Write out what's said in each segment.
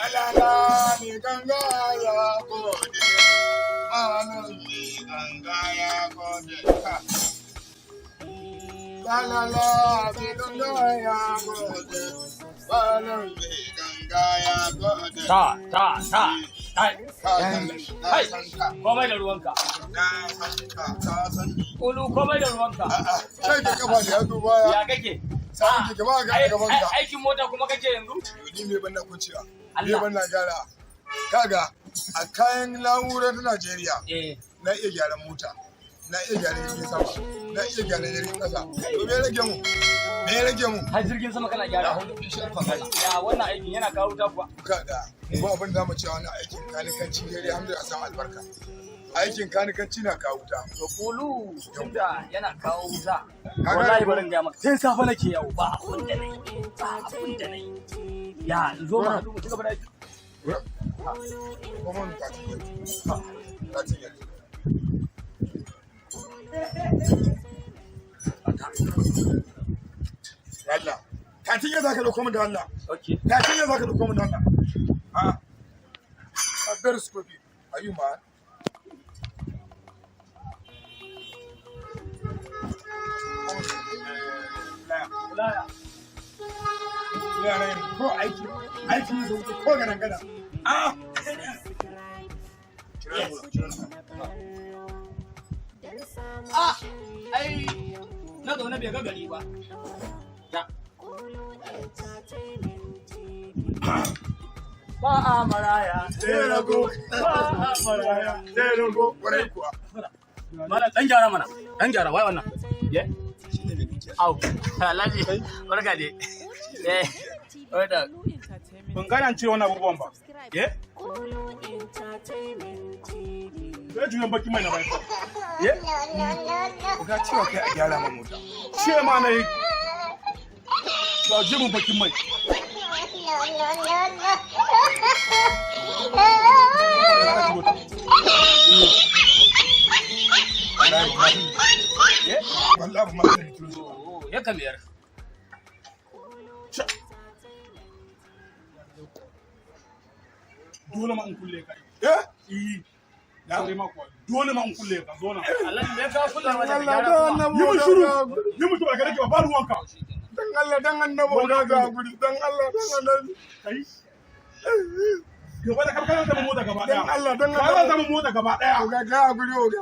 Lalala mi ganga ya gode, malam mi ganga ya gode. Lalala mi ganga ya gode, malam mi ganga ya gode. Komai da ruwanka. Kulu komai da ruwanka. Sai ka kafa da yatsu baya. Ya kake? Sai ki gaba ga gaban ka. Aikin mota kuma kake yanzu? Ni me ban na kunciya. Me ban na gyara. Kaga a kayan na'ura ta Najeriya. Na iya gyaran mota. Na iya gyaran jirgin sama. Na iya gyaran jirgin kasa. To me rage mu? Me rage mu? Har jirgin sama kana gyara. Ya wannan aikin yana kawo ta kuwa. Kaga ba abin da mu cewa wannan aikin kanikanci ne dai alhamdulillah san albarka. Aikin kanikanci na kawo wuta. To kulu tunda yana kawo wuta. Wallahi barin ga maka. Sai safa nake yau ba abun da nayi. Ba abun da nayi. Ya zo mu hadu mu ci gaba da aiki. Kuma ka ci. Ka ci. Allah. Ka ci za ka dauko mu da Allah. Okay. Ka ci za ka dauko mu da Allah. Ah. A bear scoopy. Are you mad? Laya. Yara ko aiki ne zuwa ko ganan gada. Ah. Ai na zaune bai ga gari ba. Ya. Ba a maraya. Terago. Ba a maraya. Terago. Kwarai kuwa. Mana dan gyara mana. Dan gyara wai wannan. Ye? Au. Alhaji. Barka dai. Wanda ban gane ce wannan abubuwan ba. ye? Sai juyan baki mai na bai. Ye? Ku ga cewa kai a gyara ma mota. Ce ma na yi. Ba je mun bakin mai. Ye? Wallahi ba ma da tun zo. Ya kamar. Dole ma in kulle ka. Eh? Ya kai ma kuwa. Dole ma in kulle ka zo nan. Allah ne ka kula wa da Allah gyara. dan Yi mun shiru. Yi mun tuba ka rike ba ruwanka. Dan Allah dan annabi ga guri dan Allah dan annabi. Kai. Gaba da karkar da mota gaba daya. Dan Allah dan Ka Allah. da mota gaba daya. Ga ga guri oga.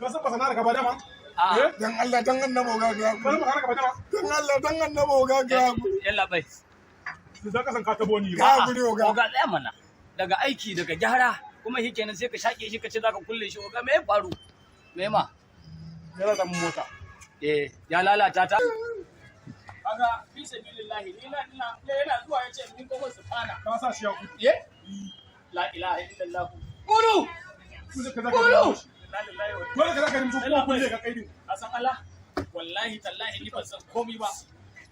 Ka san ba sanar gaba daya ma? Ah, Dan Allah dan annabi ga ga. Ka san ba sanar gaba daya ma? Dan Allah dan annabi ga ga. yalla bai. Su za ka san ka tabo ni Ga ba. guri oga. Oga tsaya mana. Daga aiki daga gyara kuma shi kenan sai ka shake shi ka ce zaka kulle shi oga me ya faru? Me ma? Ya da mota. Ya lalata ta. Kaga fi sabilillahi ni yana zuwa yace min ko su fana. Ka sa shi ya gudu. Ye? La ilaha illallah. Kulu. Su ka zaka Kulu. yi. Dole ka zaka yi musu ko kulle ka kai din. Asan Allah. Wallahi tallahi ni ban san komai ba.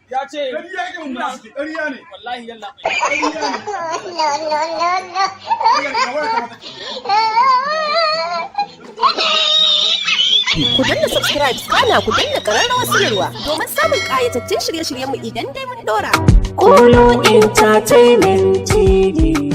Ya ce Ƙarya yake mun na su ƙarya ne. wallahi yalla bai. Ƙarya ne. Ƙarya ne. Wai ka mata. Ku danna subscribe kana ku danna ƙararrawar sanarwa domin samun ƙayatattun shirye-shiryenmu idan dai mun dora. Kolo Entertainment TV.